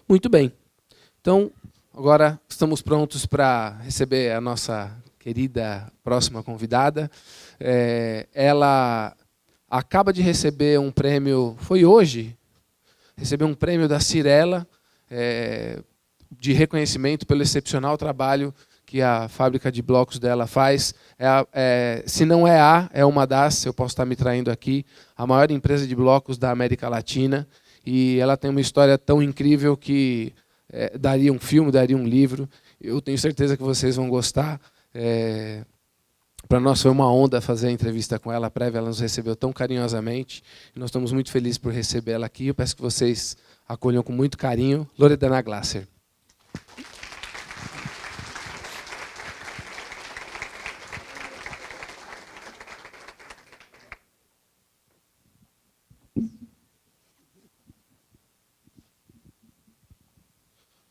Muito bem. Então, agora estamos prontos para receber a nossa querida próxima convidada. Ela acaba de receber um prêmio, foi hoje, recebeu um prêmio da Cirela, de reconhecimento pelo excepcional trabalho que a fábrica de blocos dela faz. Se não é uma das, eu posso estar me traindo aqui, a maior empresa de blocos da América Latina. E ela tem uma história tão incrível que daria um filme, daria um livro. Eu tenho certeza que vocês vão gostar. Para nós foi uma honra fazer a entrevista com ela prévia, ela nos recebeu tão carinhosamente. E nós estamos muito felizes por receber ela aqui. Eu peço que vocês acolham com muito carinho. Loredana Glasser.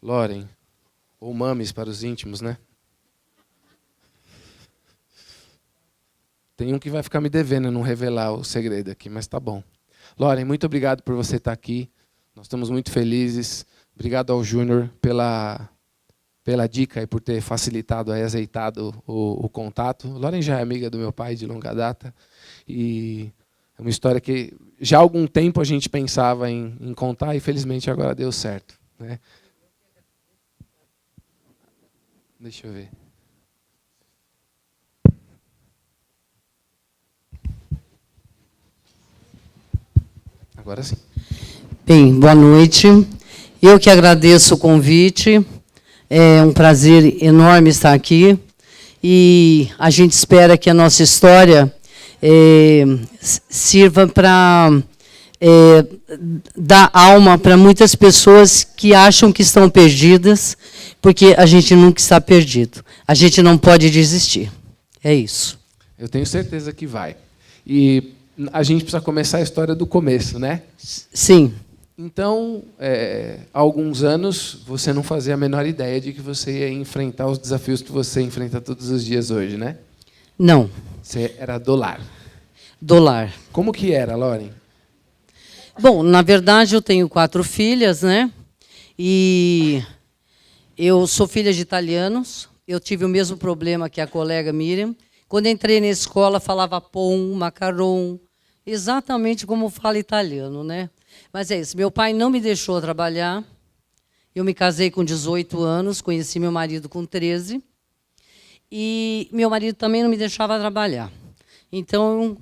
Loren, ou Mames para os íntimos, né? Tem um que vai ficar me devendo não revelar o segredo aqui, mas tá bom. Loren, muito obrigado por você estar aqui. Nós estamos muito felizes. Obrigado ao Júnior pela dica e por ter facilitado, azeitado o contato. Loren já é amiga do meu pai de longa data. E é uma história que já há algum tempo a gente pensava em contar e felizmente agora deu certo, né? Deixa eu ver. Agora sim. Bem, boa noite. Eu que agradeço o convite. É um prazer enorme estar aqui. E a gente espera que a nossa história sirva para dar alma para muitas pessoas que acham que estão perdidas, porque a gente nunca está perdido. A gente não pode desistir. É isso. Eu tenho certeza que vai. E a gente precisa começar a história do começo, né? Sim. Então, há alguns anos, você não fazia a menor ideia de que você ia enfrentar os desafios que você enfrenta todos os dias hoje, né? Não. Você era do lar. Do lar. Como que era, Loren? Bom, na verdade, eu tenho 4 filhas, né? E eu sou filha de italianos. Eu tive o mesmo problema que a colega Miriam. Quando entrei na escola, falava pão, macarrão, exatamente como fala italiano, né? Mas é isso. Meu pai não me deixou trabalhar. Eu me casei com 18 anos, conheci meu marido com 13. E meu marido também não me deixava trabalhar. Então,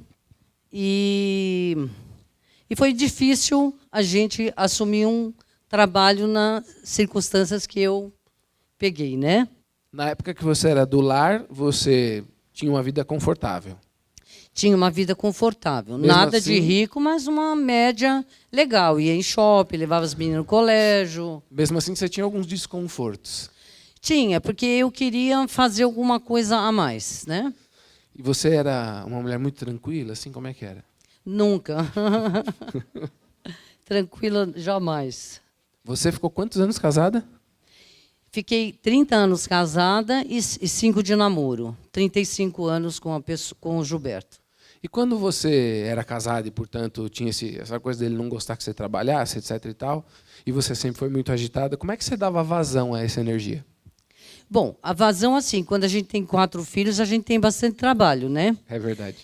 e foi difícil a gente assumir um trabalho nas circunstâncias que eu peguei, né? Na época que você era do lar, você tinha uma vida confortável. Tinha uma vida confortável. Mesmo Nada assim, de rico, mas uma média legal. Ia em shopping, levava as meninas no colégio. Mesmo assim, você tinha alguns desconfortos. Tinha, porque eu queria fazer alguma coisa a mais, né? E você era uma mulher muito tranquila, assim, como é que era? Nunca. Tranquila, jamais. Você ficou quantos anos casada? Fiquei 30 anos casada e 5 de namoro. 35 anos com o Gilberto. E quando você era casada e, portanto, tinha essa coisa dele não gostar que você trabalhasse, etc. e tal, e você sempre foi muito agitada, como é que você dava vazão a essa energia? Bom, a vazão, assim, quando a gente tem 4 filhos, a gente tem bastante trabalho, né? É verdade.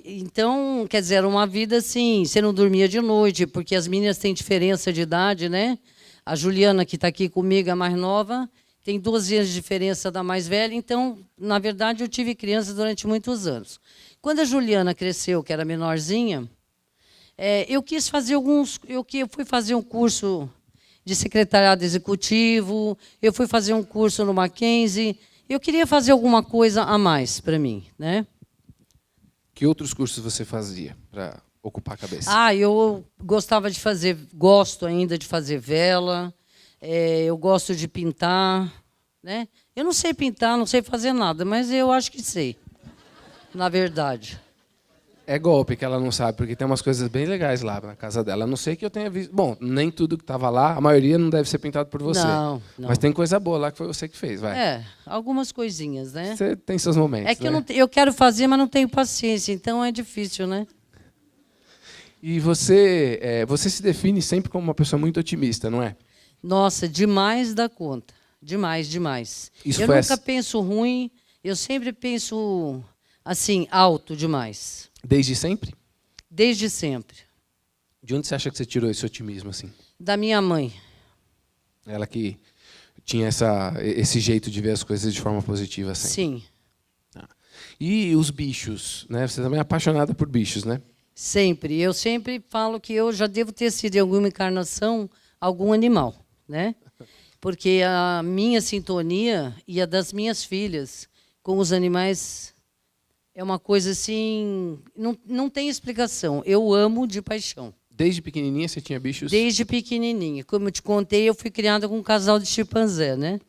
Então, quer dizer, era uma vida assim, você não dormia de noite, porque as meninas têm diferença de idade, né? A Juliana, que está aqui comigo, a mais nova, tem 12 anos de diferença da mais velha. Então, na verdade, eu tive criança durante muitos anos. Quando a Juliana cresceu, que era menorzinha, eu quis fazer eu fui fazer um curso de secretariado executivo, eu fui fazer um curso no Mackenzie. Eu queria fazer alguma coisa a mais para mim, né? Que outros cursos você fazia para ocupar a cabeça? Eu gostava de fazer, gosto ainda de fazer vela, eu gosto de pintar, né? Eu não sei pintar, não sei fazer nada, mas eu acho que sei, na verdade. É golpe que ela não sabe, porque tem umas coisas bem legais lá na casa dela. A não sei que eu tenha visto. Bom, nem tudo que estava lá, a maioria não deve ser pintado por você. Não. Mas tem coisa boa lá que foi você que fez, vai. Algumas coisinhas, né? Você tem seus momentos. É que né? eu quero fazer, mas não tenho paciência, então é difícil, né? E você se define sempre como uma pessoa muito otimista, não é? Nossa, demais da conta. Demais, demais. Isso Eu foi nunca penso ruim, eu sempre penso, assim, alto demais. desde sempre? Desde sempre. De onde você acha que você tirou esse otimismo, assim? Da minha mãe. Ela que tinha esse jeito de ver as coisas de forma positiva sempre. Sim, E os bichos, né? Você também é apaixonada por bichos, né? sempre. Eu sempre falo que eu já devo ter sido em alguma encarnação algum animal, né? Porque a minha sintonia e a das minhas filhas com os animais é uma coisa assim, não tem explicação. Eu amo de paixão. Desde pequenininha você tinha bichos? Desde pequenininha. Como eu te contei, eu fui criada com um casal de chimpanzé, né?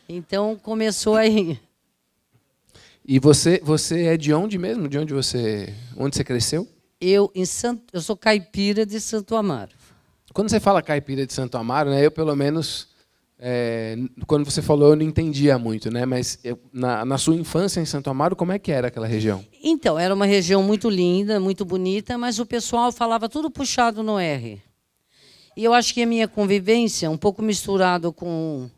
Então começou aí. E você é de onde mesmo? De onde você cresceu? Eu sou caipira de Santo Amaro. Quando você fala caipira de Santo Amaro, né? Eu pelo menos quando você falou eu não entendia muito, né? Mas na sua infância em Santo Amaro, como é que era aquela região? Então, era uma região muito linda, muito bonita, mas o pessoal falava tudo puxado no R. E eu acho que a minha convivência, um pouco misturado com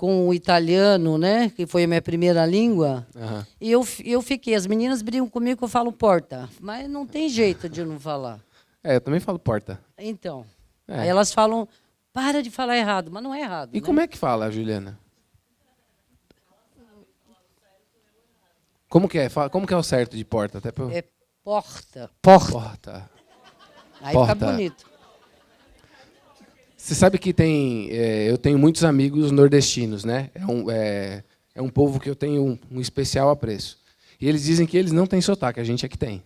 o italiano, né, que foi a minha primeira língua, e eu fiquei. As meninas brigam comigo que eu falo porta, mas não tem jeito de não falar. Eu também falo porta. Então, aí elas falam, para de falar errado, mas não é errado. E como é que fala, Juliana? Como que é? Como que é o certo de porta? Até pra... É porta. Porta. Aí porta. fica bonito. Você sabe que eu tenho muitos amigos nordestinos, né? É um povo que eu tenho um especial apreço. E eles dizem que eles não têm sotaque, a gente é que tem.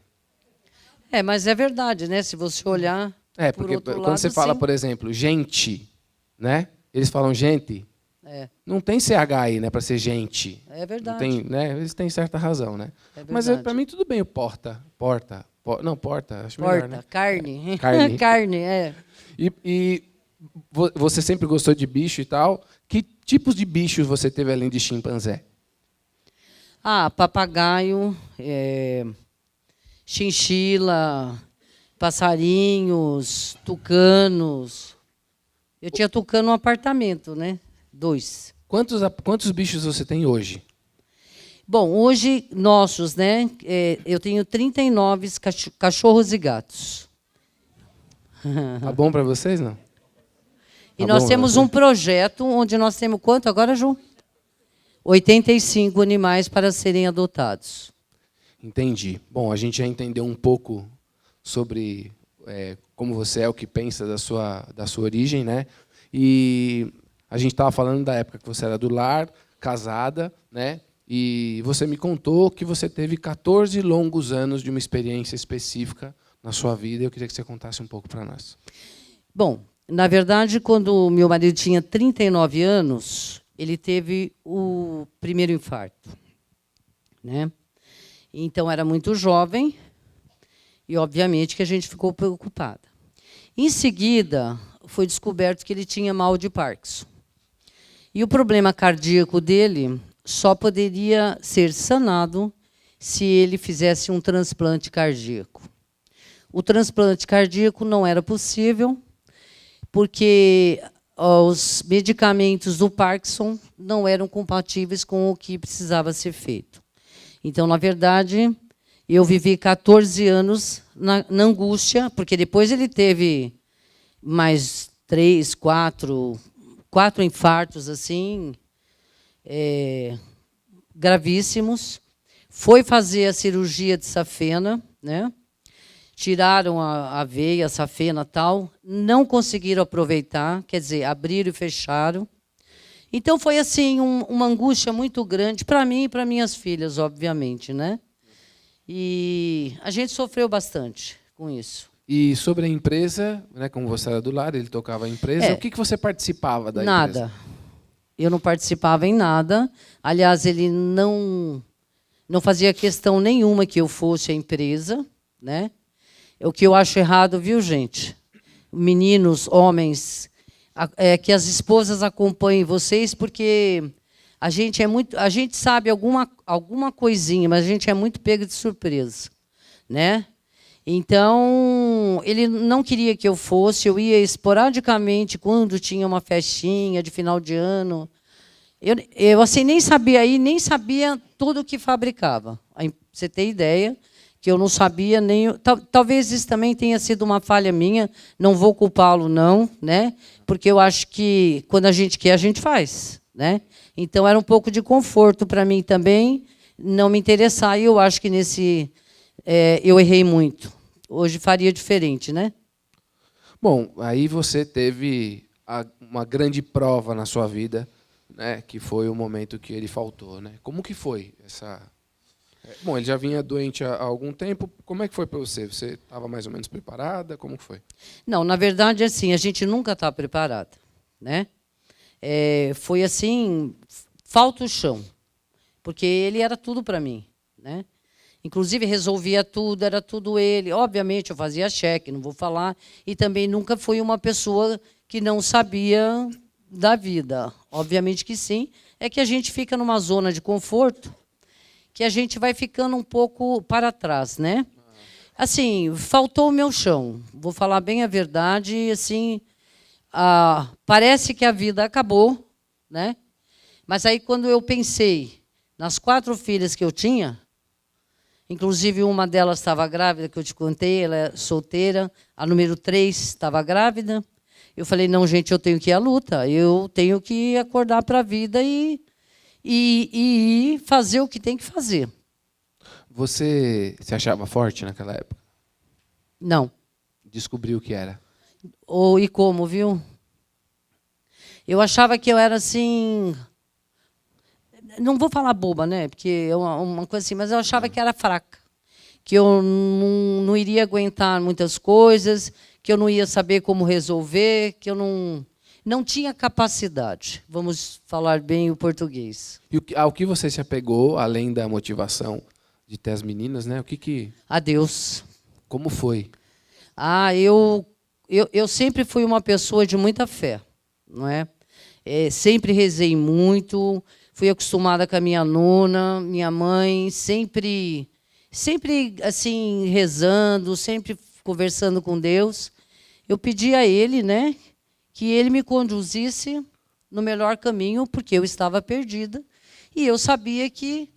Mas é verdade, né? Se você olhar por porque outro quando lado, você fala, sim. por exemplo, gente, né? Eles falam gente. Não tem CH aí, né, para ser gente. É verdade. Não tem, né? Eles têm certa razão, né? Mas para mim tudo bem o porta, não, porta, acho melhor, né? Carne. Carne. Carne, é. E você sempre gostou de bicho e tal. Que tipos de bichos você teve além de chimpanzé? Papagaio, chinchila, passarinhos, tucanos. Eu tinha tucano no apartamento, né? 2. Quantos bichos você tem hoje? Bom, hoje, nossos, né? Eu tenho 39 cachorros e gatos. Tá bom para vocês, não? E nós temos um projeto onde nós temos quanto agora, Ju? 85 animais para serem adotados. Entendi. Bom, a gente já entendeu um pouco sobre como você é, o que pensa da sua origem, né? E a gente estava falando da época que você era do lar, casada, né? E você me contou que você teve 14 longos anos de uma experiência específica na sua vida. Eu queria que você contasse um pouco para nós. Bom, na verdade, quando meu marido tinha 39 anos, ele teve o primeiro infarto, né? Então, era muito jovem e, obviamente, que a gente ficou preocupada. Em seguida, foi descoberto que ele tinha mal de Parkinson. E o problema cardíaco dele só poderia ser sanado se ele fizesse um transplante cardíaco. O transplante cardíaco não era possível, porque os medicamentos do Parkinson não eram compatíveis com o que precisava ser feito. Então, na verdade, eu vivi 14 anos na angústia, porque depois ele teve mais 3, 4 infartos assim, gravíssimos. Foi fazer a cirurgia de safena, né? Tiraram a veia, a safena tal, não conseguiram aproveitar, quer dizer, abriram e fecharam. Então foi assim uma angústia muito grande para mim e para minhas filhas, obviamente, né? E a gente sofreu bastante com isso. E sobre a empresa, né, como você era do lar, ele tocava a empresa, o que você participava da empresa? Nada. Eu não participava em nada. Aliás, ele não fazia questão nenhuma que eu fosse a empresa, né? O que eu acho errado, viu, gente? Meninos, homens, que as esposas acompanhem vocês, porque a gente sabe alguma coisinha, mas a gente é muito pego de surpresa, né? Então, ele não queria que eu fosse, eu ia esporadicamente quando tinha uma festinha de final de ano. Eu assim, nem sabia aí, nem sabia tudo o que fabricava. Aí, pra você ter ideia, que eu não sabia nem... Talvez isso também tenha sido uma falha minha, não vou culpá-lo, não, né? Porque eu acho que quando a gente quer, a gente faz, né? Então, era um pouco de conforto para mim também não me interessar, e eu acho que nesse... eu errei muito. Hoje faria diferente, né? Bom, aí você teve uma grande prova na sua vida, né, que foi o momento que ele faltou, né? Como que foi essa... Bom, ele já vinha doente há algum tempo. Como é que foi para você? Você estava mais ou menos preparada? Como que foi? Não, na verdade, assim, a gente nunca está preparada, né? Foi assim, falta o chão, porque ele era tudo para mim, né? Inclusive, resolvia tudo, era tudo ele. Obviamente, eu fazia cheque, não vou falar. E também nunca fui uma pessoa que não sabia da vida. Obviamente que sim. É que a gente fica numa zona de conforto que a gente vai ficando um pouco para trás, né? Assim, faltou o meu chão. Vou falar bem a verdade. Assim, parece que a vida acabou, né? Mas aí, quando eu pensei nas 4 filhas que eu tinha... Inclusive, uma delas estava grávida, que eu te contei, ela é solteira. A número 3 estava grávida. Eu falei, não, gente, eu tenho que ir à luta. Eu tenho que acordar para a vida e fazer o que tem que fazer. Você se achava forte naquela época? Não. Descobriu o que era? E como, viu? Eu achava que eu era assim... Não vou falar boba, né? Porque é uma coisa assim, mas eu achava que era fraca, que eu não iria aguentar muitas coisas, que eu não ia saber como resolver, que eu não tinha capacidade. Vamos falar bem o português. E ao que você se apegou, além da motivação de ter as meninas, né? A Deus. Como foi? Eu sempre fui uma pessoa de muita fé, não é? Sempre rezei muito. Fui acostumada com a minha nona, minha mãe, sempre assim, rezando, sempre conversando com Deus. Eu pedi a Ele, né, que Ele me conduzisse no melhor caminho, porque eu estava perdida. E eu sabia que,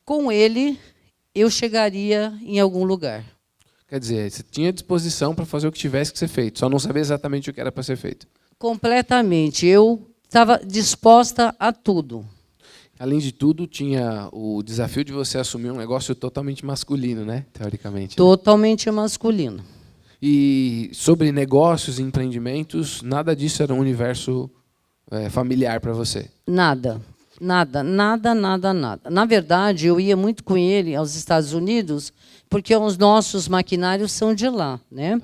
com Ele, eu chegaria em algum lugar. Quer dizer, você tinha disposição para fazer o que tivesse que ser feito, só não sabia exatamente o que era para ser feito. Completamente. Eu estava disposta a tudo. Além de tudo, tinha o desafio de você assumir um negócio totalmente masculino, né? Teoricamente. Totalmente masculino. E sobre negócios e empreendimentos, nada disso era um universo familiar para você? Nada. Nada. Na verdade, eu ia muito com ele aos Estados Unidos, porque os nossos maquinários são de lá, né?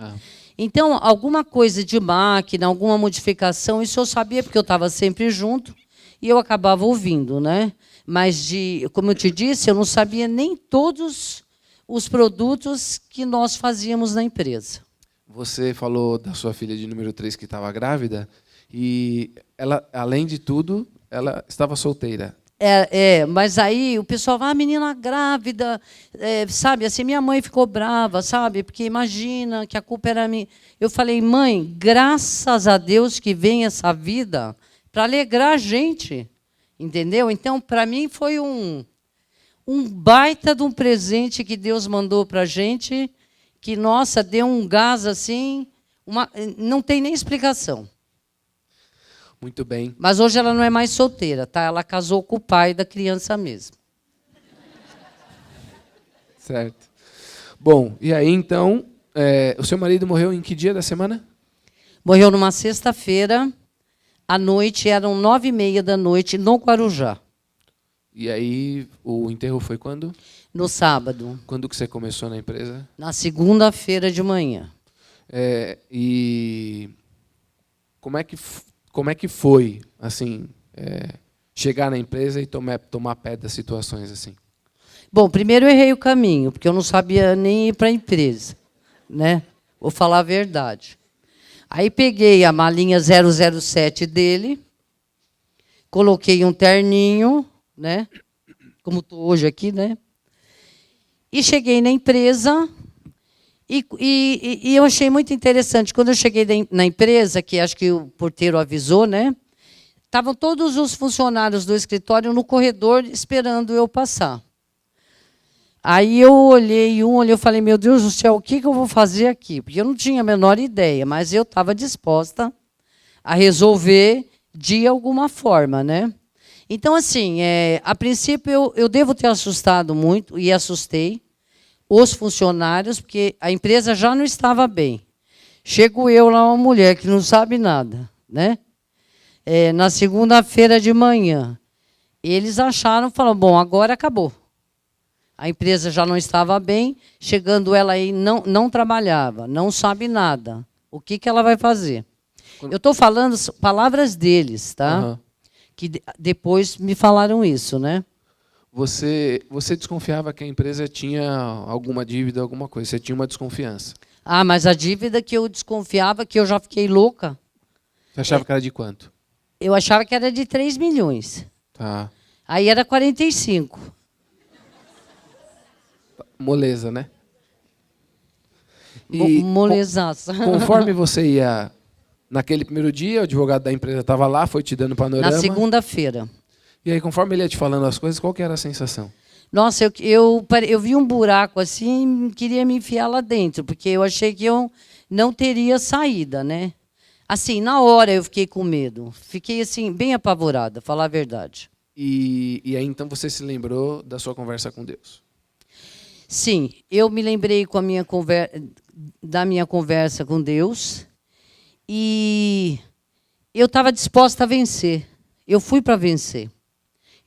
Então, alguma coisa de máquina, alguma modificação, isso eu sabia, porque eu estava sempre junto. E eu acabava ouvindo, né? Mas, como eu te disse, eu não sabia nem todos os produtos que nós fazíamos na empresa. Você falou da sua filha de número 3 que estava grávida, e ela, além de tudo, ela estava solteira. Mas aí o pessoal vai, menina grávida, sabe? Assim, minha mãe ficou brava, sabe? Porque imagina que a culpa era minha. Eu falei, mãe, graças a Deus que vem essa vida para alegrar a gente, entendeu? Então, para mim, foi um baita de um presente que Deus mandou para a gente, que, nossa, deu um gás assim, não tem nem explicação. Muito bem. Mas hoje ela não é mais solteira, tá? Ela casou com o pai da criança mesmo. Certo. Bom, e aí, então, o seu marido morreu em que dia da semana? Morreu numa sexta-feira. À noite, eram 9h30 da noite, no Guarujá. E aí, o enterro foi quando? No sábado. Quando que você começou na empresa? Na segunda-feira de manhã. E como é que foi, assim, chegar na empresa e tomar pé das situações assim? Bom, primeiro eu errei o caminho, porque eu não sabia nem ir para a empresa, né? Vou falar a verdade. Aí peguei a malinha 007 dele, coloquei um terninho, né? Como estou hoje aqui, né? E cheguei na empresa E eu achei muito interessante. Quando eu cheguei na empresa, que acho que o porteiro avisou, né? Estavam todos os funcionários do escritório no corredor esperando eu passar. Aí eu olhei eu falei, meu Deus do céu, o que eu vou fazer aqui? Porque eu não tinha a menor ideia, mas eu estava disposta a resolver de alguma forma, né? Então, assim, a princípio eu devo ter assustado muito, e assustei os funcionários, porque a empresa já não estava bem. Chego eu lá, uma mulher que não sabe nada, né? Na segunda-feira de manhã, eles acharam, falaram, bom, agora acabou. A empresa já não estava bem, chegando ela aí, não trabalhava, não sabe nada. O que ela vai fazer? Eu estou falando palavras deles, tá? Uhum. Que depois me falaram isso, né? Você desconfiava que a empresa tinha alguma dívida, alguma coisa? Você tinha uma desconfiança? Ah, mas a dívida que eu desconfiava, que eu já fiquei louca, Você achava que era de quanto? eu achava que era de 3 milhões. Tá. Aí era 45. Moleza, né? E Molezaça. conforme você ia... Naquele primeiro dia, o advogado da empresa estava lá, foi te dando panorama. Na segunda-feira. E aí, conforme ele ia te falando as coisas, qual que era a sensação? Nossa, eu vi um buraco assim e queria me enfiar lá dentro, porque eu achei que eu não teria saída, né? Assim, na hora eu fiquei com medo. Fiquei, assim, bem apavorada, falar a verdade. E aí, então, você se lembrou da sua conversa com Deus? Sim, eu me lembrei da minha conversa com Deus e eu estava disposta a vencer. Eu fui para vencer.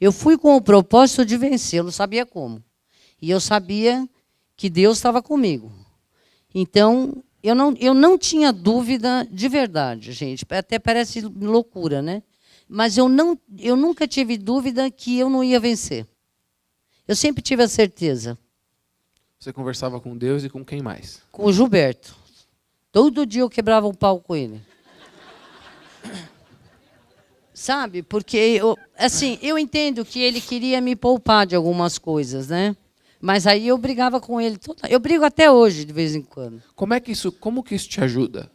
Eu fui com o propósito de vencer, eu não sabia como. E eu sabia que Deus estava comigo. Então, eu não tinha dúvida de verdade, gente. Até parece loucura, né? Mas eu nunca tive dúvida que eu não ia vencer. Eu sempre tive a certeza. Você conversava com Deus e com quem mais? Com o Gilberto. Todo dia eu quebrava um pau com ele. Sabe? Porque eu entendo que ele queria me poupar de algumas coisas, né? Mas aí eu brigava com ele. Eu brigo até hoje, de vez em quando. Como que isso te ajuda?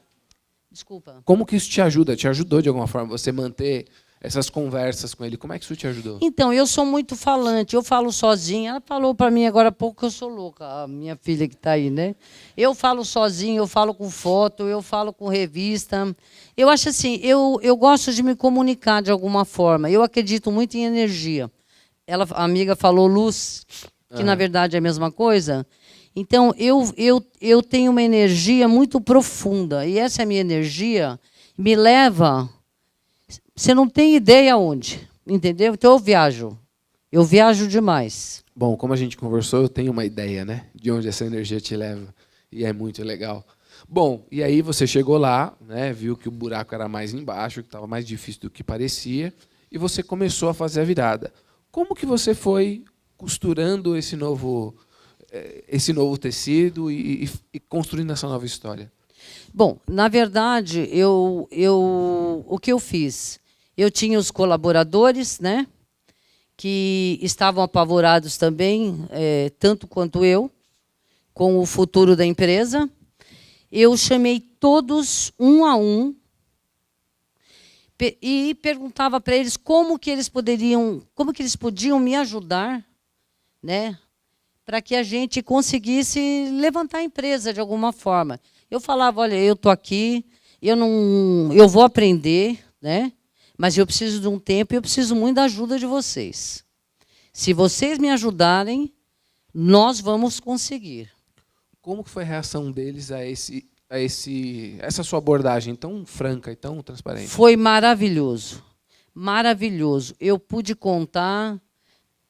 Desculpa. Como que isso te ajuda? Te ajudou de alguma forma você manter essas conversas com ele? Como é que isso te ajudou? Então, eu sou muito falante, eu falo sozinha. Ela falou para mim agora há pouco que eu sou louca, a minha filha que está aí, né? Eu falo sozinha, eu falo com foto, eu falo com revista. Eu acho assim, eu gosto de me comunicar de alguma forma. Eu acredito muito em energia. A amiga falou luz, que na verdade é a mesma coisa. Então, eu tenho uma energia muito profunda. E essa minha energia me leva... Você não tem ideia aonde, entendeu? Então eu viajo demais. Bom, como a gente conversou, eu tenho uma ideia, né, de onde essa energia te leva, e é muito legal. Bom, e aí você chegou lá, né, viu que o buraco era mais embaixo, que estava mais difícil do que parecia, e você começou a fazer a virada. Como que você foi costurando esse novo tecido e construindo essa nova história? Bom, na verdade, o que eu fiz? Eu tinha os colaboradores, né, que estavam apavorados também, tanto quanto eu, com o futuro da empresa. Eu chamei todos um a um e perguntava para eles como que eles podiam me ajudar, né, para que a gente conseguisse levantar a empresa de alguma forma. Eu falava, olha, eu estou aqui, eu vou aprender, né? Mas eu preciso de um tempo e eu preciso muito da ajuda de vocês. Se vocês me ajudarem, nós vamos conseguir. Como foi a reação deles a essa sua abordagem tão franca e tão transparente? Foi maravilhoso. Maravilhoso. Eu pude contar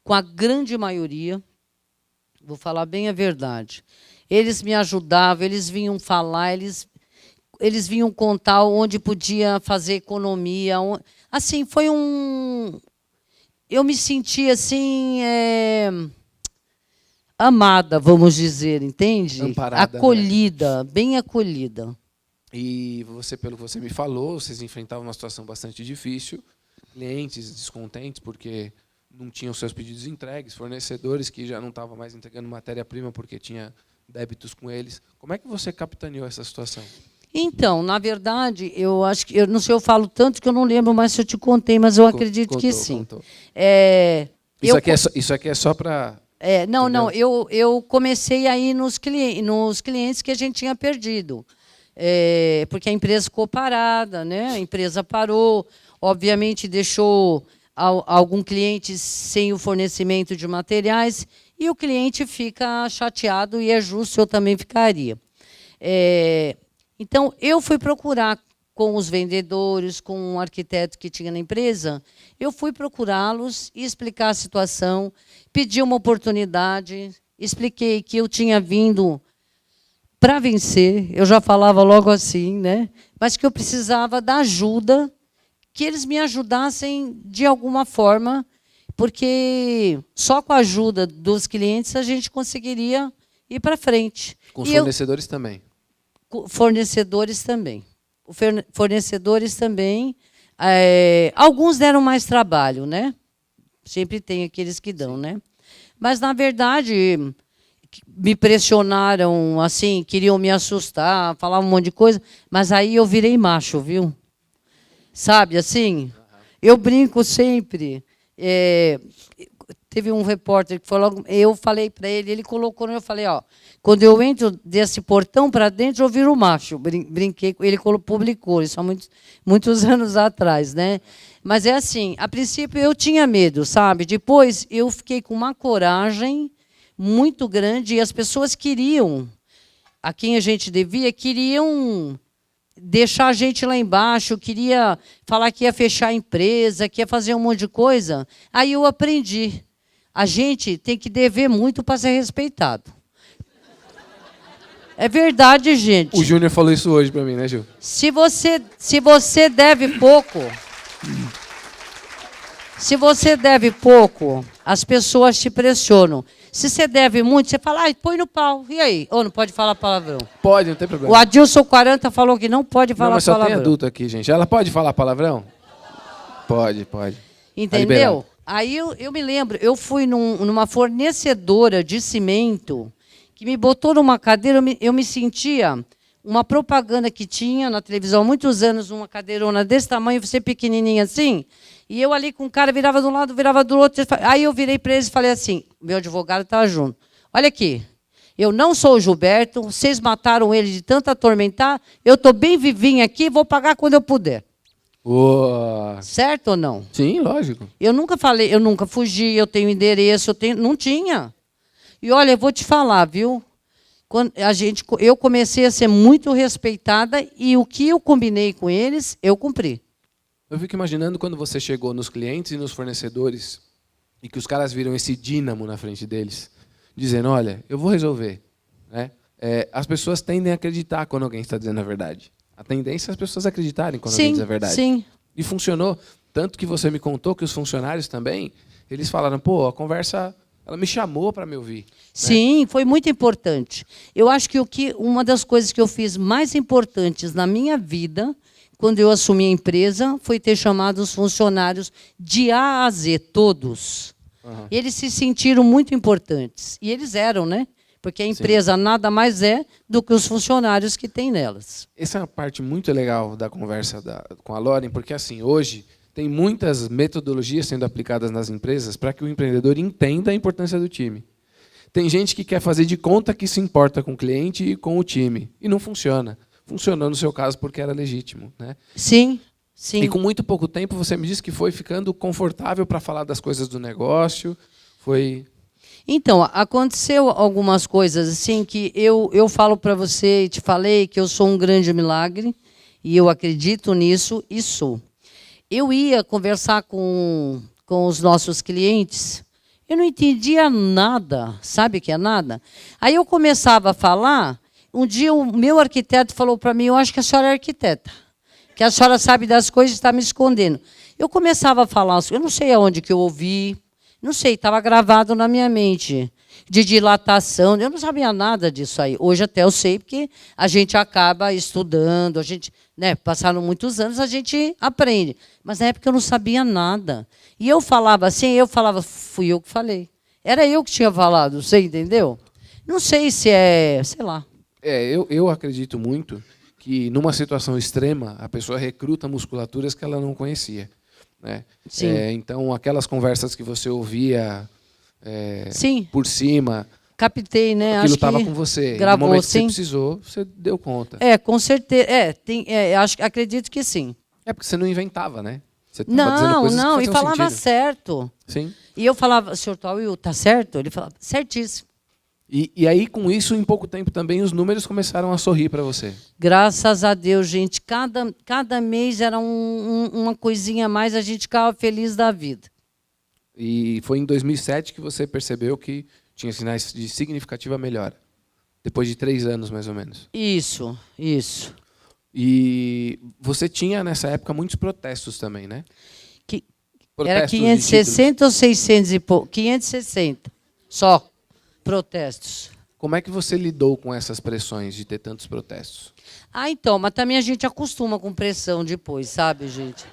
com a grande maioria, vou falar bem a verdade. Eles me ajudavam, eles vinham falar, eles vinham contar onde podia fazer economia. Assim, foi eu me senti assim, amada, vamos dizer, entende? Amparada, acolhida, né? Bem acolhida. E você, pelo que você me falou, vocês enfrentavam uma situação bastante difícil, clientes descontentes porque não tinham seus pedidos entregues, fornecedores que já não estavam mais entregando matéria-prima porque tinha débitos com eles. Como é que você capitaneou essa situação? Então, na verdade, eu acho que, eu não sei, eu falo tanto que eu não lembro mais se eu te contei, mas eu acredito que sim. Contou. Isso aqui é só para... não, eu comecei a ir nos clientes que a gente tinha perdido. Porque a empresa ficou parada, né? A empresa parou, obviamente deixou algum cliente sem o fornecimento de materiais, e o cliente fica chateado, e é justo, eu também ficaria. Então, eu fui procurar com os vendedores, com um arquiteto que tinha na empresa, eu fui procurá-los e explicar a situação, pedi uma oportunidade, expliquei que eu tinha vindo para vencer, eu já falava logo assim, né? Mas que eu precisava da ajuda, que eles me ajudassem de alguma forma, porque só com a ajuda dos clientes a gente conseguiria ir para frente. Com os fornecedores também? Fornecedores também. Fornecedores também. Alguns deram mais trabalho, né? Sempre tem aqueles que dão, né? Mas, na verdade, me pressionaram, assim, queriam me assustar, falavam um monte de coisa, mas aí eu virei macho, viu? Sabe, assim? Eu brinco sempre. Teve um repórter que falou, eu falei para ele, ele colocou, eu falei, ó, quando eu entro desse portão para dentro, eu viro macho. Brinquei, ele publicou isso há muitos anos atrás, né? Mas é assim, a princípio eu tinha medo, sabe? Depois eu fiquei com uma coragem muito grande, e as pessoas queriam, a quem a gente devia, queriam deixar a gente lá embaixo, queria falar que ia fechar a empresa, que ia fazer um monte de coisa. Aí eu aprendi. A gente tem que dever muito para ser respeitado. É verdade, gente. O Júnior falou isso hoje para mim, né, Gil? Se você deve pouco, as pessoas te pressionam. Se você deve muito, você fala, põe no pau. E aí? Ou não pode falar palavrão? Pode, não tem problema. O Adilson 40 falou que não pode falar mas palavrão. Só tem adulto aqui, gente. Ela pode falar palavrão? Pode. Entendeu? Tá, aí eu me lembro, eu fui numa fornecedora de cimento que me botou numa cadeira, eu me sentia uma propaganda que tinha na televisão há muitos anos, uma cadeirona desse tamanho, você pequenininha assim, e eu ali com o cara, virava de um lado, virava do outro. Aí eu virei para eles e falei assim, meu advogado estava junto, olha aqui, eu não sou o Gilberto, vocês mataram ele de tanto atormentar, eu estou bem vivinha aqui, vou pagar quando eu puder. Certo ou não? Sim, lógico. Eu nunca falei, eu nunca fugi, eu tenho endereço, não tinha. E olha, eu vou te falar, viu? Eu comecei a ser muito respeitada, e o que eu combinei com eles, eu cumpri. Eu fico imaginando quando você chegou nos clientes e nos fornecedores e que os caras viram esse dínamo na frente deles, dizendo, olha, eu vou resolver. Né? As pessoas tendem a acreditar quando alguém está dizendo a verdade. A tendência é as pessoas acreditarem quando alguém diz a verdade. Sim. E funcionou. Tanto que você me contou que os funcionários também, eles falaram, pô, a conversa, ela me chamou para me ouvir. Sim, né? Foi muito importante. Eu acho que uma das coisas que eu fiz mais importantes na minha vida, quando eu assumi a empresa, foi ter chamado os funcionários de A a Z, todos. Uhum. Eles se sentiram muito importantes. E eles eram, né? Porque a empresa nada mais é do que os funcionários que tem nelas. Essa é uma parte muito legal da conversa com a Loren, porque assim, hoje tem muitas metodologias sendo aplicadas nas empresas para que o empreendedor entenda a importância do time. Tem gente que quer fazer de conta que se importa com o cliente e com o time, e não funciona. Funcionou no seu caso porque era legítimo. Né? Sim. E com muito pouco tempo você me disse que foi ficando confortável para falar das coisas do negócio, foi... Então, aconteceu algumas coisas assim que eu falo para você e te falei que eu sou um grande milagre, e eu acredito nisso e sou. Eu ia conversar com os nossos clientes, eu não entendia nada, sabe o que é nada? Aí eu começava a falar, um dia o meu arquiteto falou para mim, eu acho que a senhora é arquiteta, que a senhora sabe das coisas e está me escondendo. Eu começava a falar, eu não sei aonde que eu ouvi, não sei, estava gravado na minha mente, de dilatação, eu não sabia nada disso aí. Hoje até eu sei, porque a gente acaba estudando, a gente, né, passaram muitos anos, a gente aprende. Mas na época eu não sabia nada. E eu falava assim, fui eu que falei. Era eu que tinha falado, você entendeu? Não sei se é, sei lá. Eu acredito muito que, numa situação extrema, a pessoa recruta musculaturas que ela não conhecia. Né? Sim. Então, aquelas conversas que você ouvia Sim. por cima, captei, né? aquilo Acho estava que com você. gravou, E no momento que sim. você precisou, você deu conta. Com certeza. Acredito que sim. Porque você não inventava, né? Você tava dizendo coisas que Não, e faziam falava sentido. certo. Sim. E eu falava, senhor Tauil, tá certo? Ele falava, certíssimo. E aí, com isso, em pouco tempo também, os números começaram a sorrir para você. Graças a Deus, gente. Cada mês era uma coisinha a mais, a gente ficava feliz da vida. E foi em 2007 que você percebeu que tinha sinais de significativa melhora. Depois de 3 anos, mais ou menos. Isso. E você tinha, nessa época, muitos protestos também, né? Era 560 ou 600 e pouco? 560. Só protestos. Como é que você lidou com essas pressões de ter tantos protestos? Então, mas também a gente acostuma com pressão depois, sabe, gente?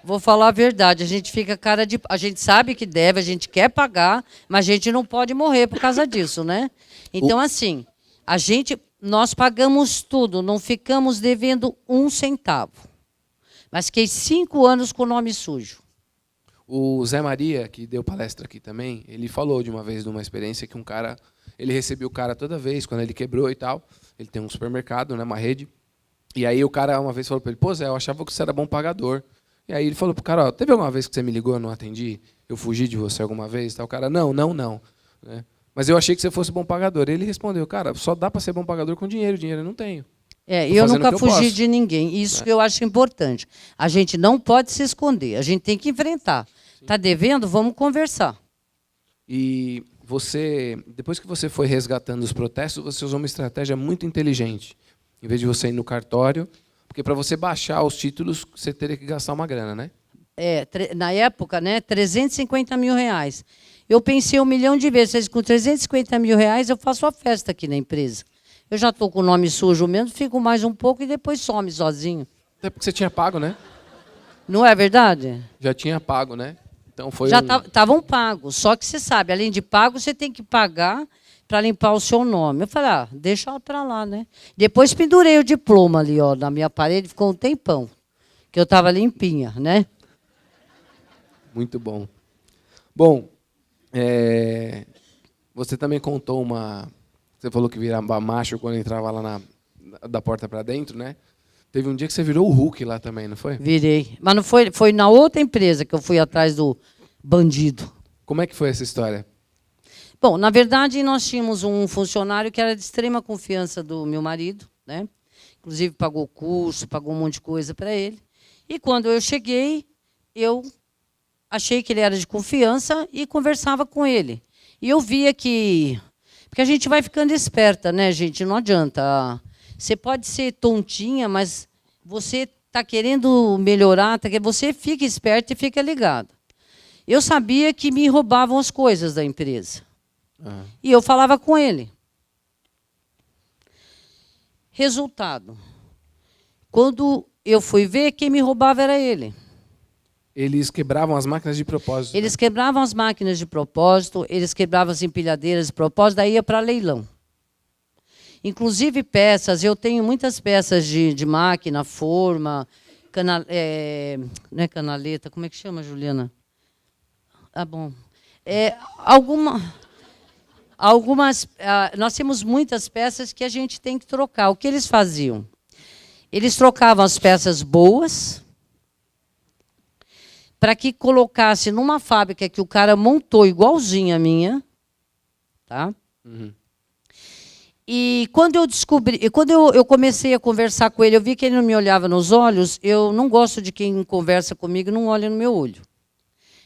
Vou falar a verdade, a gente fica cara de... A gente sabe que deve, a gente quer pagar, mas a gente não pode morrer por causa disso, né? Então, assim, nós pagamos tudo, não ficamos devendo 1 centavo. Mas fiquei 5 anos com o nome sujo. O Zé Maria, que deu palestra aqui também, ele falou de uma vez de uma experiência que um cara... Ele recebia o cara toda vez, quando ele quebrou e tal. Ele tem um supermercado, né, uma rede. E aí o cara uma vez falou para ele, pô, Zé, eu achava que você era bom pagador. E aí ele falou pro cara, ó, teve alguma vez que você me ligou e eu não atendi? Eu fugi de você alguma vez? O cara, não. Né? Mas eu achei que você fosse bom pagador. Ele respondeu, cara, só dá para ser bom pagador com dinheiro eu não tenho. Eu nunca fugi de ninguém. Isso que eu acho importante. A gente não pode se esconder, a gente tem que enfrentar. Está devendo? Vamos conversar. E você, depois que você foi resgatando os protestos, você usou uma estratégia muito inteligente. Em vez de você ir no cartório, porque para você baixar os títulos, você teria que gastar uma grana, né? Na época, né, 350 mil reais. Eu pensei 1 milhão de vezes, com 350 mil reais eu faço a festa aqui na empresa. Eu já estou com o nome sujo mesmo, fico mais um pouco e depois some sozinho. Até porque você tinha pago, né? Não é verdade? Já tinha pago, né? Então foi já estavam pagos. Só que você sabe, além de pago, você tem que pagar para limpar o seu nome. Eu falei, deixa para lá, né? Depois pendurei o diploma ali, ó, na minha parede, ficou um tempão, que eu estava limpinha, né? Muito bom. Bom, você também contou você falou que virava macho quando entrava lá da porta para dentro, né? Teve um dia que você virou o Hulk lá também, não foi? Virei. Mas não foi na outra empresa que eu fui atrás do bandido. Como é que foi essa história? Bom, na verdade, nós tínhamos um funcionário que era de extrema confiança do meu marido, né? Inclusive pagou curso, pagou um monte de coisa para ele. E quando eu cheguei, eu achei que ele era de confiança e conversava com ele. E eu via que... Porque a gente vai ficando esperta, né, gente? Não adianta. Você pode ser tontinha, mas você está querendo melhorar, você fica esperto e fica ligado. Eu sabia que me roubavam as coisas da empresa. E eu falava com ele. Resultado. Quando eu fui ver, quem me roubava era ele. Eles quebravam as máquinas de propósito. Eles quebravam as máquinas de propósito, eles quebravam as empilhadeiras de propósito, daí ia para leilão. Inclusive peças, eu tenho muitas peças de máquina, forma, não é canaleta, como é que chama, Juliana? Bom. Nós temos muitas peças que a gente tem que trocar. O que eles faziam? Eles trocavam as peças boas para que colocasse numa fábrica que o cara montou igualzinha a minha, tá? Uhum. E quando eu comecei a conversar com ele, eu vi que ele não me olhava nos olhos. Eu não gosto de quem conversa comigo e não olha no meu olho.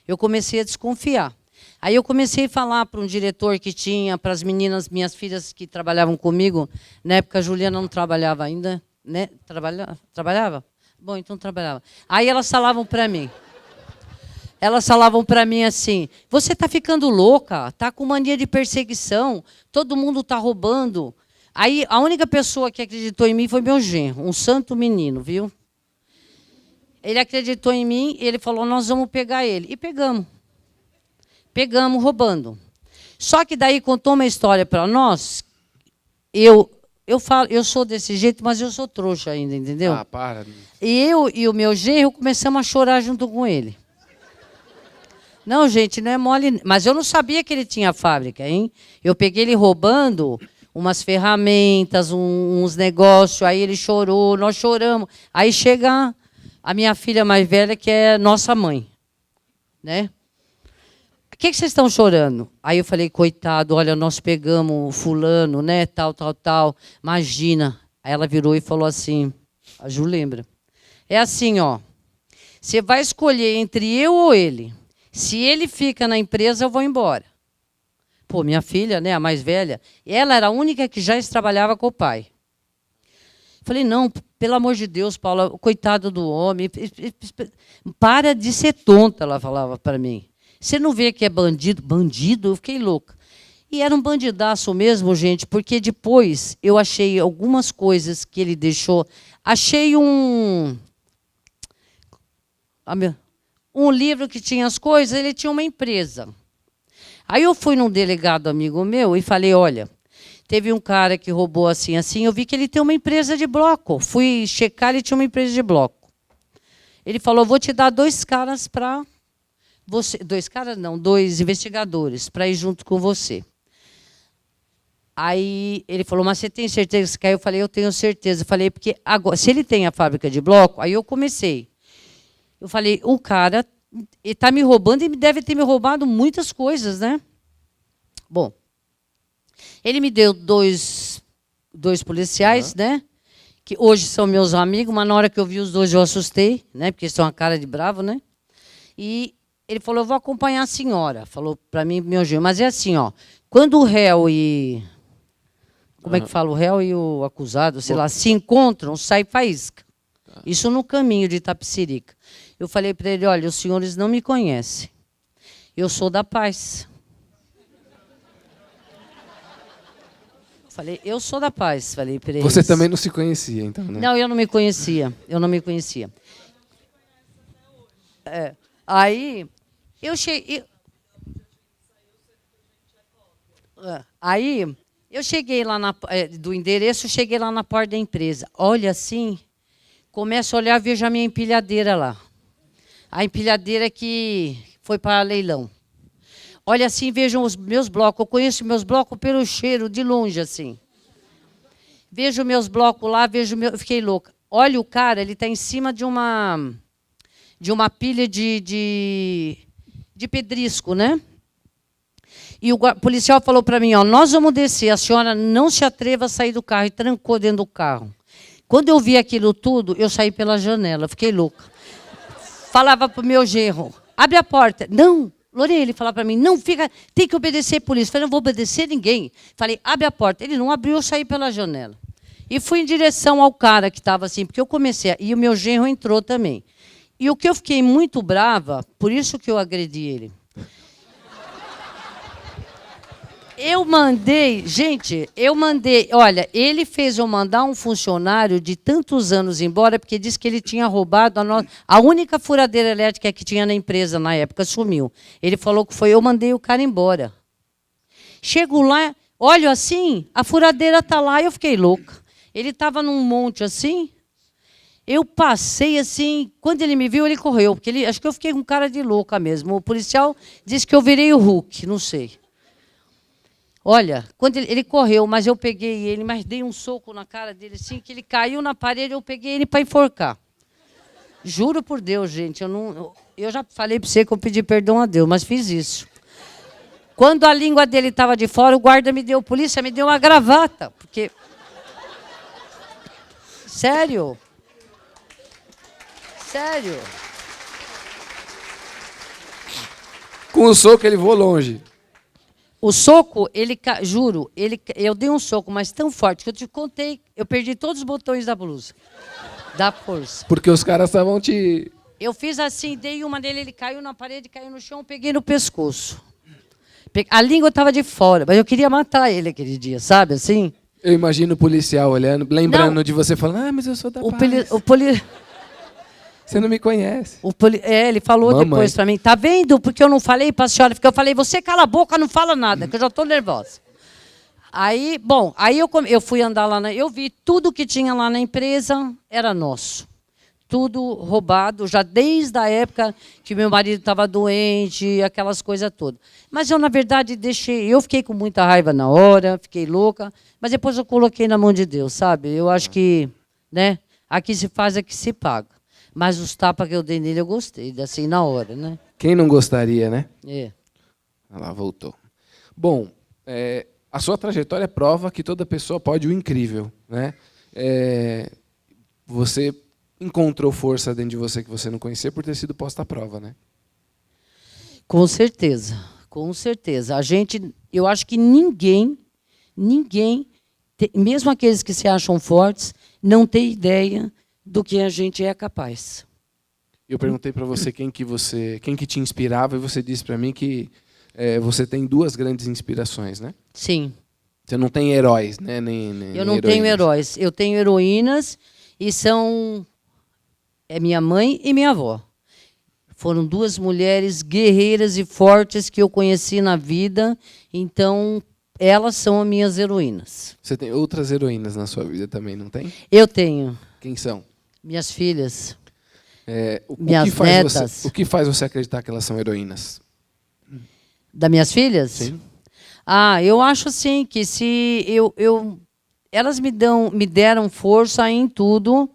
Eu comecei a desconfiar. Aí eu comecei a falar para um diretor que tinha, para as meninas, minhas filhas que trabalhavam comigo. Na época a Juliana não trabalhava ainda, né? Trabalhava? Bom, então trabalhava. Aí elas falavam para mim. Elas falavam para mim assim, você está ficando louca, está com mania de perseguição, todo mundo está roubando. Aí a única pessoa que acreditou em mim foi meu genro, um santo menino, viu? Ele acreditou em mim e ele falou, nós vamos pegar ele. E pegamos. Pegamos roubando. Só que daí contou uma história para nós. Eu falo, eu sou desse jeito, mas eu sou trouxa ainda, entendeu? Ah, para. E eu e o meu genro começamos a chorar junto com ele. Não, gente, não é mole. Mas eu não sabia que ele tinha fábrica, hein? Eu peguei ele roubando umas ferramentas, uns negócios, aí ele chorou, nós choramos. Aí chega a minha filha mais velha, que é nossa mãe, né? O que vocês estão chorando? Aí eu falei, coitado, olha, nós pegamos o fulano, né, tal. Imagina. Aí ela virou e falou assim, a Ju lembra. É assim, ó, você vai escolher entre eu ou ele. Se ele fica na empresa, eu vou embora. Pô, minha filha, né, a mais velha, ela era a única que já trabalhava com o pai. Falei, não, pelo amor de Deus, Paula, coitado do homem, para de ser tonta, ela falava para mim. Você não vê que é bandido? Bandido? Eu fiquei louca. E era um bandidaço mesmo, gente, porque depois eu achei algumas coisas que ele deixou. Achei um livro que tinha as coisas, ele tinha uma empresa. Aí eu fui num delegado amigo meu e falei, olha, teve um cara que roubou assim, eu vi que ele tem uma empresa de bloco. Fui checar, ele tinha uma empresa de bloco. Ele falou, vou te dar 2 caras para... Você, 2 caras não, 2 investigadores para ir junto com você. Aí ele falou, mas você tem certeza que caiu? Eu falei, eu tenho certeza. Eu falei, porque agora, se ele tem a fábrica de bloco, aí eu comecei. Eu falei, o cara está me roubando e deve ter me roubado muitas coisas, né? Bom, ele me deu dois policiais, né? Que hoje são meus amigos, mas na hora que eu vi os 2 eu assustei, né? Porque são a cara de bravo, né? E ele falou, eu vou acompanhar a senhora. Falou para mim, meu genro. Mas é assim, ó, quando o réu e... Como é que fala? O réu e o acusado, sei lá, se encontram, sai faísca. Isso no caminho de Itapecerica. Eu falei para ele, olha, os senhores não me conhecem. Eu sou da paz. Falei, eu sou da paz, falei para eles. Você também não se conhecia, então, né? Não, eu não me conhecia. Eu não me conhecia. Aí, eu cheguei... Aí, eu cheguei lá do endereço, cheguei lá na porta da empresa. Olha assim, começo a olhar, vejo a minha empilhadeira lá. A empilhadeira que foi para leilão. Olha assim, vejo os meus blocos. Eu conheço meus blocos pelo cheiro, de longe, assim. Vejo meus blocos lá, eu fiquei louca. Olha o cara, ele está em cima de uma pilha de pedrisco, né? E o policial falou para mim, ó, nós vamos descer, a senhora não se atreva a sair do carro, e trancou dentro do carro. Quando eu vi aquilo tudo, eu saí pela janela, fiquei louca. Falava para o meu genro, abre a porta. Não, Lorena, ele falava para mim, não, fica, tem que obedecer a polícia. Eu falei, não vou obedecer ninguém. Falei, abre a porta. Ele não abriu, eu saí pela janela. E fui em direção ao cara que estava assim, porque eu comecei, e o meu genro entrou também. E o que eu fiquei muito brava, por isso que eu agredi ele. Eu mandei, olha, ele fez eu mandar um funcionário de tantos anos embora, porque disse que ele tinha roubado a única furadeira elétrica que tinha na empresa na época, sumiu. Ele falou que foi, eu mandei o cara embora. Chego lá, olho assim, a furadeira está lá, eu fiquei louca. Ele estava num monte assim, eu passei assim, quando ele me viu, ele correu, porque acho que eu fiquei com cara de louca mesmo. O policial disse que eu virei o Hulk, não sei. Olha, quando ele correu, mas eu peguei ele, mas dei um soco na cara dele, assim, que ele caiu na parede, eu peguei ele para enforcar. Juro por Deus, gente, eu já falei para você que eu pedi perdão a Deus, mas fiz isso. Quando a língua dele estava de fora, o guarda me deu, a polícia me deu uma gravata, porque... Sério? Sério? Com o soco ele voou longe. O soco, juro, eu dei um soco, mas tão forte que eu te contei, eu perdi todos os botões da blusa, da força. Porque os caras estavam te... Eu fiz assim, dei uma nele, ele caiu na parede, caiu no chão, peguei no pescoço. A língua estava de fora, mas eu queria matar ele aquele dia, sabe assim? Eu imagino o policial olhando, lembrando de você, falando, mas eu sou da paz. Você não me conhece. Ele falou Mamãe. depois para mim, tá vendo? Porque eu não falei para a senhora, porque eu falei, você cala a boca, não fala nada, que eu já estou nervosa. Aí, bom, eu fui andar lá, eu vi tudo que tinha lá na empresa, era nosso. Tudo roubado, já desde a época que meu marido estava doente, aquelas coisas todas. Mas eu, na verdade, eu fiquei com muita raiva na hora, fiquei louca, mas depois eu coloquei na mão de Deus, sabe? Eu acho que, né, aqui se faz, aqui se paga. Mas os tapas que eu dei nele, eu gostei, assim, na hora, né? Quem não gostaria, né? É. Ela voltou. Bom, a sua trajetória prova que toda pessoa pode o incrível, né? Você encontrou força dentro de você que você não conhecia por ter sido posta à prova, né? Com certeza, com certeza. Eu acho que ninguém, mesmo aqueles que se acham fortes, não tem ideia do que a gente é capaz. Eu perguntei para você quem que te inspirava, e você disse para mim que você tem duas grandes inspirações, né? Sim. Você não tem heróis, né? Eu não tenho heróis. Eu tenho heroínas e são minha mãe e minha avó. Foram duas mulheres guerreiras e fortes que eu conheci na vida, então elas são as minhas heroínas. Você tem outras heroínas na sua vida também, não tem? Eu tenho. Quem são? Minhas filhas. Minhas netas. O que faz você acreditar que elas são heroínas? Das minhas filhas? Sim. Eu acho assim que se elas me deram força em tudo.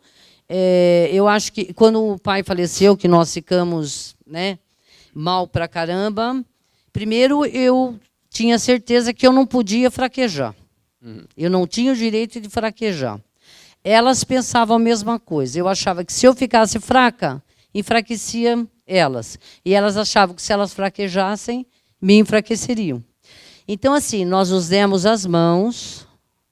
Eu acho que quando o pai faleceu, que nós ficamos, né, mal pra caramba, primeiro eu tinha certeza que eu não podia fraquejar. Eu não tinha o direito de fraquejar. Elas pensavam a mesma coisa. Eu achava que se eu ficasse fraca, enfraquecia elas. E elas achavam que se elas fraquejassem, me enfraqueceriam. Então, assim, nós nos demos as mãos,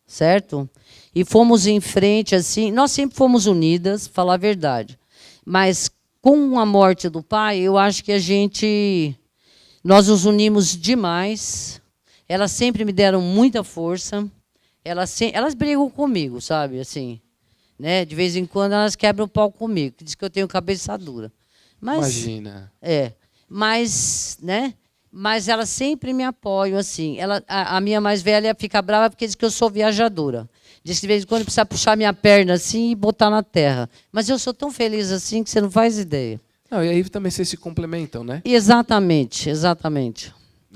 certo? E fomos em frente, assim. Nós sempre fomos unidas, falar a verdade. Mas com a morte do pai, eu acho que nós nos unimos demais. Elas sempre me deram muita força. Elas brigam comigo, sabe? Assim, né? De vez em quando elas quebram o pau comigo, que diz que eu tenho cabeça dura. Imagina. Mas, né? Mas elas sempre me apoiam, assim. A minha mais velha fica brava porque diz que eu sou viajadora. Diz que de vez em quando precisa puxar minha perna assim e botar na terra. Mas eu sou tão feliz assim que você não faz ideia. Não, e aí também vocês se complementam, né? Exatamente, exatamente.